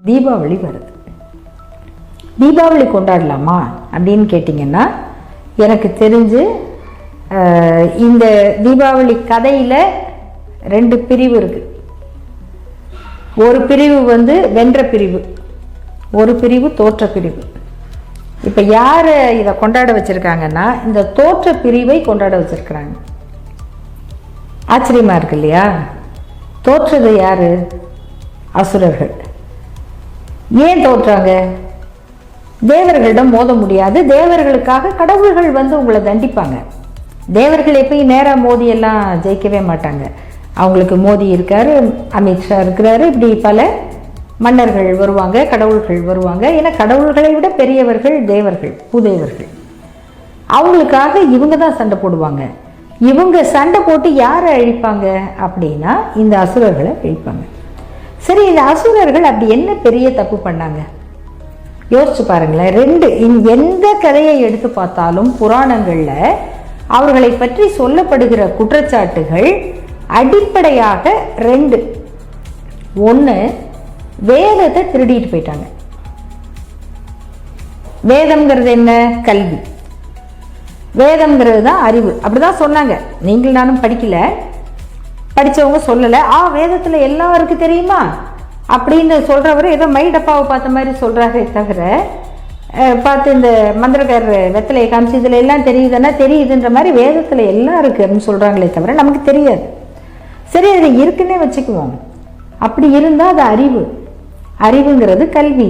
தீபாவளி வருது. தீபாவளி கொண்டாடலாமா அப்படின்னு கேட்டிங்கன்னா, எனக்கு தெரிஞ்சு இந்த தீபாவளி கதையில் 2 பிரிவு இருக்குது. ஒரு பிரிவு வந்து வென்ற பிரிவு, ஒரு பிரிவு தோற்ற பிரிவு. இப்போ யார் இதை கொண்டாட வச்சுருக்காங்கன்னா, இந்த தோற்ற பிரிவை கொண்டாட வச்சுருக்குறாங்க. ஆச்சரியமாக இருக்கு இல்லையா? தோற்றது யார்? அசுரர்கள். ஏன் தோற்றாங்க? தேவர்களிடம் மோத முடியாது. தேவர்களுக்காக கடவுள்கள் வந்து உங்களை தண்டிப்பாங்க. தேவர்கள் எப்பயும் நேராக மோதியெல்லாம் ஜெயிக்கவே மாட்டாங்க. அவங்களுக்கு மோதி இருக்காரு, அமித்ஷா இருக்கிறாரு, இப்படி பல மன்னர்கள் வருவாங்க, கடவுள்கள் வருவாங்க. ஏன்னா கடவுள்களை விட பெரியவர்கள் தேவர்கள், பூதேவர்கள். அவங்களுக்காக இவங்க தான் சண்டை போடுவாங்க. இவங்க சண்டை போட்டு யாரை அழிப்பாங்க அப்படின்னா இந்த அசுரர்களை அழிப்பாங்க. சரி, இந்த அசுரர்கள் அப்படி என்ன பெரிய தப்பு பண்ணாங்க? யோசிச்சு பாருங்களேன். 2 எந்த கதையை எடுத்து பார்த்தாலும் புராணங்களில் அவர்களை பற்றி சொல்லப்படுகிற குற்றச்சாட்டுகள் அடிப்படையாக 2. ஒன்று, வேதத்தை திருடிட்டு போயிட்டாங்க. வேதம்ங்கிறது என்ன? கல்வி. வேதம்ங்கிறது தான் அறிவு. அப்படிதான் சொன்னாங்க. நீங்கள் நானும் படிக்கல, படித்தவங்க சொல்லலை. வேதத்தில் எல்லாருக்கும் தெரியுமா அப்படின்னு சொல்கிறவர் ஏதோ மை டப்பாவை பார்த்த மாதிரி சொல்கிறாரே தவிர, பார்த்து இந்த மந்திரக்காரர் வெத்தலையை காமிச்சு இதில் எல்லாம் தெரியுதுன்னா தெரியுதுன்ற மாதிரி வேதத்தில் எல்லாம் இருக்குது அப்படின்னு சொல்கிறாங்களே தவிர நமக்கு தெரியாது. சரி, அது இருக்குன்னே வச்சுக்குவோம். அப்படி இருந்தால் அது அறிவு. அறிவுங்கிறது கல்வி.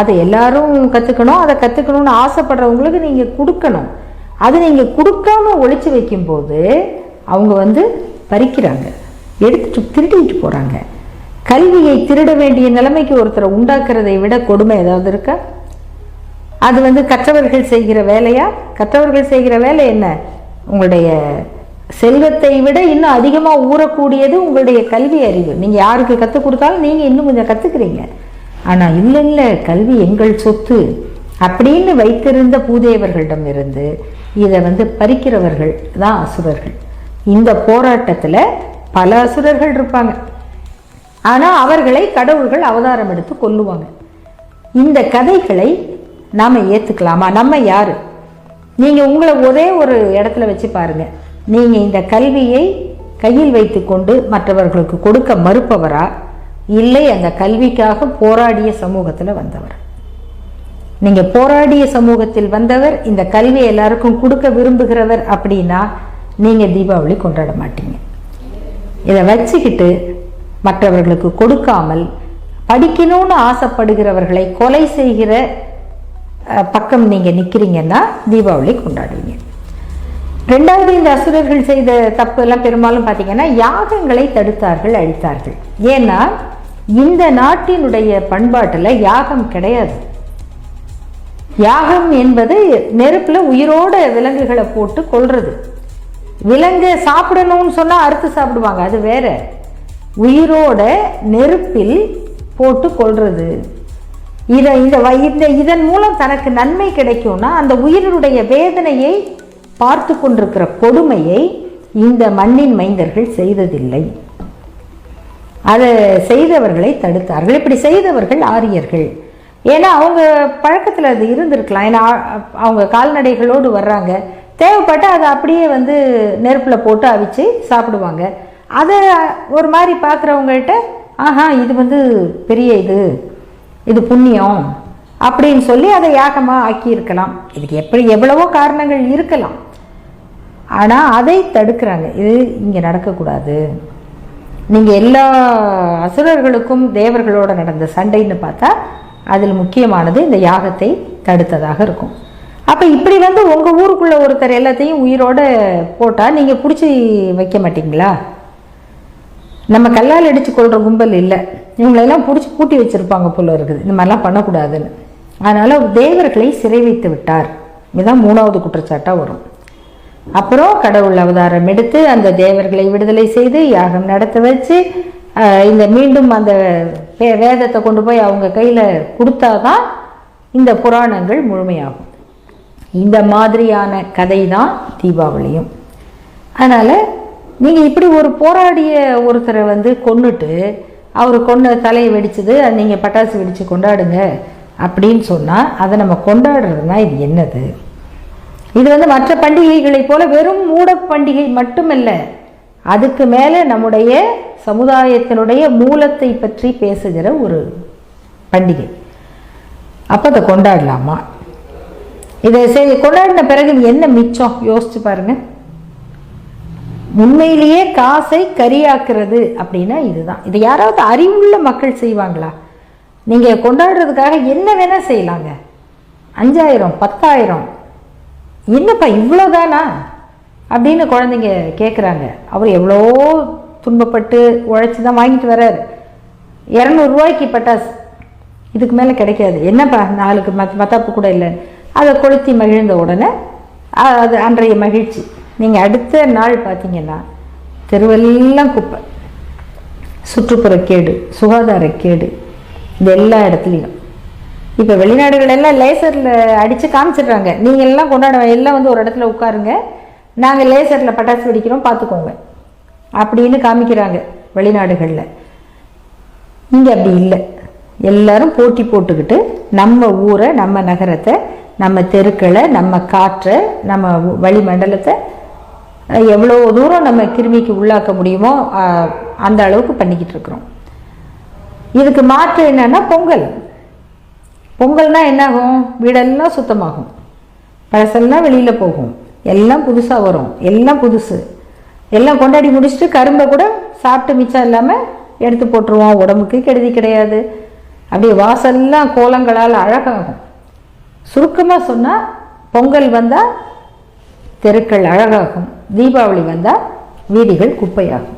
அதை எல்லாரும் கற்றுக்கணும். அதை கற்றுக்கணும்னு ஆசைப்படுறவங்களுக்கு நீங்கள் கொடுக்கணும். அது நீங்கள் கொடுக்காம ஒழிச்சு வைக்கும்போது அவங்க வந்து பறிக்கிறாங்க, எடுத்துட்டு திருடிட்டு போகிறாங்க. கல்வியை திருட வேண்டிய நிலைமைக்கு ஒருத்தரை உண்டாக்குறதை விட கொடுமை ஏதாவது இருக்கா? அது வந்து கற்றவர்கள் செய்கிற வேலையா? கற்றவர்கள் செய்கிற வேலை என்ன? உங்களுடைய செல்வத்தை விட இன்னும் அதிகமாக ஊறக்கூடியது உங்களுடைய கல்வி அறிவு. நீங்கள் யாருக்கு கற்றுக் கொடுத்தாலும் நீங்கள் இன்னும் கொஞ்சம் கற்றுக்குறீங்க. ஆனால் இல்லை இல்லை, கல்வி எங்கள் சொத்து அப்படின்னு வைத்திருந்த பூதேவர்களிடம் இருந்து இதை வந்து பறிக்கிறவர்கள் தான் அசுரர்கள். இந்த போராட்டத்தில் பல அசுரர்கள் இருப்பாங்க. ஆனால் அவர்களை கடவுள்கள் அவதாரம் எடுத்து கொல்லுவாங்க. இந்த கதைகளை நாம் ஏற்றுக்கலாமா? நம்ம யார்? நீங்கள் உங்களை ஒரே ஒரு இடத்துல வச்சு பாருங்கள். நீங்கள் இந்த கல்வியை கையில் வைத்து கொண்டு மற்றவர்களுக்கு கொடுக்க மறுப்பவரா, இல்லை அந்த கல்விக்காக போராடிய சமூகத்தில் வந்தவர்? நீங்கள் போராடிய சமூகத்தில் வந்தவர், இந்த கல்வியை எல்லாருக்கும் கொடுக்க விரும்புகிறவர் அப்படின்னா நீங்கள் தீபாவளி கொண்டாட மாட்டீங்க. இதை வச்சுக்கிட்டு மற்றவர்களுக்கு கொடுக்காமல் படிக்கணும்னு ஆசைப்படுகிறவர்களை கொலை செய்கிற பக்கம் நீங்கள் நிற்கிறீங்கன்னா தீபாவளி கொண்டாடுவீங்க. 2வது, இந்த அசுரர்கள் செய்த தப்பு எல்லாம் பெரும்பாலும் பார்த்தீங்கன்னா யாகங்களை தடுத்தார்கள், அழித்தார்கள். ஏன்னா இந்த நாட்டினுடைய பண்பாட்டில் யாகம் கிடையாது. யாகம் என்பது நெருப்பில் உயிரோட விலங்குகளை போட்டு கொல்றது. விலங்கு சாப்பிடணும்னு சொன்னால் அறுத்து சாப்பிடுவாங்க, அது வேற. உயிரோட நெருப்பில் போட்டு கொல்றது. இதன் மூலம் தனக்கு நன்மை கிடைக்கும்னா அந்த உயிரினுடைய வேதனையை பார்த்து கொண்டிருக்கிற கொடுமையை இந்த மண்ணின் மைந்தர்கள் செய்ததில்லை. அதை செய்தவர்களை தடுத்தார்கள். இப்படி செய்தவர்கள் ஆரியர்கள். ஏன்னா அவங்க பழக்கத்தில் அது இருந்திருக்கலாம். ஏன்னா அவங்க கால்நடைகளோடு வர்றாங்க, தேவைப்பட்டால் அதை அப்படியே வந்து நெருப்பில் போட்டு அவிச்சு சாப்பிடுவாங்க. அதை ஒரு மாதிரி பார்க்குறவங்கள்ட்ட இது வந்து பெரிய இது புண்ணியம் அப்படின்னு சொல்லி அதை யாகமாக ஆக்கியிருக்கலாம். இதுக்கு எவ்வளவோ காரணங்கள் இருக்கலாம். ஆனால் அதை தடுக்கிறாங்க. இது இங்கே நடக்கக்கூடாது. நீங்கள் எல்லா அசுரர்களுக்கும் தேவர்களோடு நடந்த சண்டைன்னு பார்த்தா அதில் முக்கியமானது இந்த யாகத்தை தடுத்ததாக இருக்கும். அப்போ இப்படி வந்து உங்கள் ஊருக்குள்ளே ஒருத்தர் எல்லாத்தையும் உயிரோடு போட்டால் நீங்கள் பிடிச்சி வைக்க மாட்டீங்களா? நம்ம கல்லால் அடித்து கொள்கிற கும்பல் இல்லை. இவங்களெல்லாம் பிடிச்சி பூட்டி வச்சுருப்பாங்க போல இருக்குது, இந்த மாதிரிலாம் பண்ணக்கூடாதுன்னு. அதனால் தேவர்களை சிறை வைத்து விட்டார். இதுதான் 3வது குற்றச்சாட்டாக வரும். அப்புறம் கடவுள் அவதாரம் எடுத்து அந்த தேவர்களை விடுதலை செய்து யாகம் நடத்த வச்சு இந்த மீண்டும் அந்த வேதத்தை கொண்டு போய் அவங்க கையில் கொடுத்தாதான் இந்த புராணங்கள் முழுமையாகும். இந்த மாதிரியான கதை தான் தீபாவளியும். அதனால் நீங்கள் இப்படி ஒரு போராடிய ஒருத்தரை வந்து கொன்னுட்டு அவர் கொண்டு தலையை வெடிச்சது, நீங்கள் பட்டாசு வெடித்து கொண்டாடுங்க அப்படின்னு சொன்னால் அதை நம்ம கொண்டாடுறதுனா இது என்னது? இது மற்ற பண்டிகைகளைப் போல வெறும் மூட பண்டிகை மட்டுமல்ல, அதுக்கு மேலே நம்முடைய சமுதாயத்தினுடைய மூலத்தை பற்றி பேசுகிற ஒரு பண்டிகை. அப்போ அதை கொண்டாடலாமா? இதை கொண்டாடின பிறகு என்ன மிச்சம் யோசிச்சு பாருங்க. உண்மையிலேயே காசை கரியாக்குறது அப்படின்னா இதுதான். இதை யாராவது அறிவுள்ள மக்கள் செய்வாங்களா? நீங்கள் கொண்டாடுறதுக்காக என்ன வேணால் செய்யலாங்க. 5000 10,000 என்னப்பா இவ்வளோதானா அப்படின்னு குழந்தைங்க கேட்குறாங்க. அவர் எவ்வளோ துன்பப்பட்டு உழைச்சி தான் வாங்கிட்டு வர்றாரு. 200 ரூபாய்க்கு பட்டாசு, இதுக்கு மேலே கிடைக்காது. என்னப்பா 4க்கு மத்தாப்பு கூட இல்லை. அதை கொளுத்தி மகிழ்ந்த உடனே அது அன்றைய மகிழ்ச்சி. நீங்கள் அடுத்த நாள் பார்த்தீங்கன்னா தெருவெல்லாம் குப்பை, சுற்றுப்புறக்கேடு, சுகாதாரக்கேடு, இது எல்லா இடத்துலையும். இப்போ வெளிநாடுகள் எல்லாம் லேசரில் அடித்து காமிச்சிடுறாங்க. நீங்கள் எல்லாம் கொண்டாட எல்லாம் ஒரு இடத்துல உட்காருங்க, நாங்கள் லேசரில் பட்டாசு வெடிக்கிறோம் பார்த்துக்கோங்க அப்படின்னு காமிக்கிறாங்க வெளிநாடுகளில். இங்கே அப்படி இல்லை. எல்லாரும் போட்டி போட்டுக்கிட்டு நம்ம ஊரை, நம்ம நகரத்தை, நம்ம தெருக்களை, நம்ம காற்றை, நம்ம வளிமண்டலத்தை எவ்வளோ தூரம் நம்ம கிருமிக்கு உள்ளாக்க முடியுமோ அந்த அளவுக்கு பண்ணிக்கிட்டு இருக்கிறோம். இதுக்கு மாற்று என்னன்னா பொங்கல். பொங்கல்னா என்னாகும்? வீடெல்லாம் சுத்தமாகும், பழசெல்லாம் வெளியில் போகும், எல்லாம் புதுசாக வரும், எல்லாம் புதுசு. எல்லாம் கொண்டாடி முடிச்சுட்டு கரும்பை கூட சாப்பிட்டு மிச்சம் இல்லாமல் எடுத்து போட்டுருவோம். உடம்புக்கு கெடுதி கிடையாது. அப்படியே வாசல்லாம் கோலங்களால் அழகாகும். சுருக்கமாக சொன்னால் பொங்கல் வந்தால் தெருக்கள் அழகாகும், தீபாவளி வந்தால் வீதிகள் குப்பையாகும்.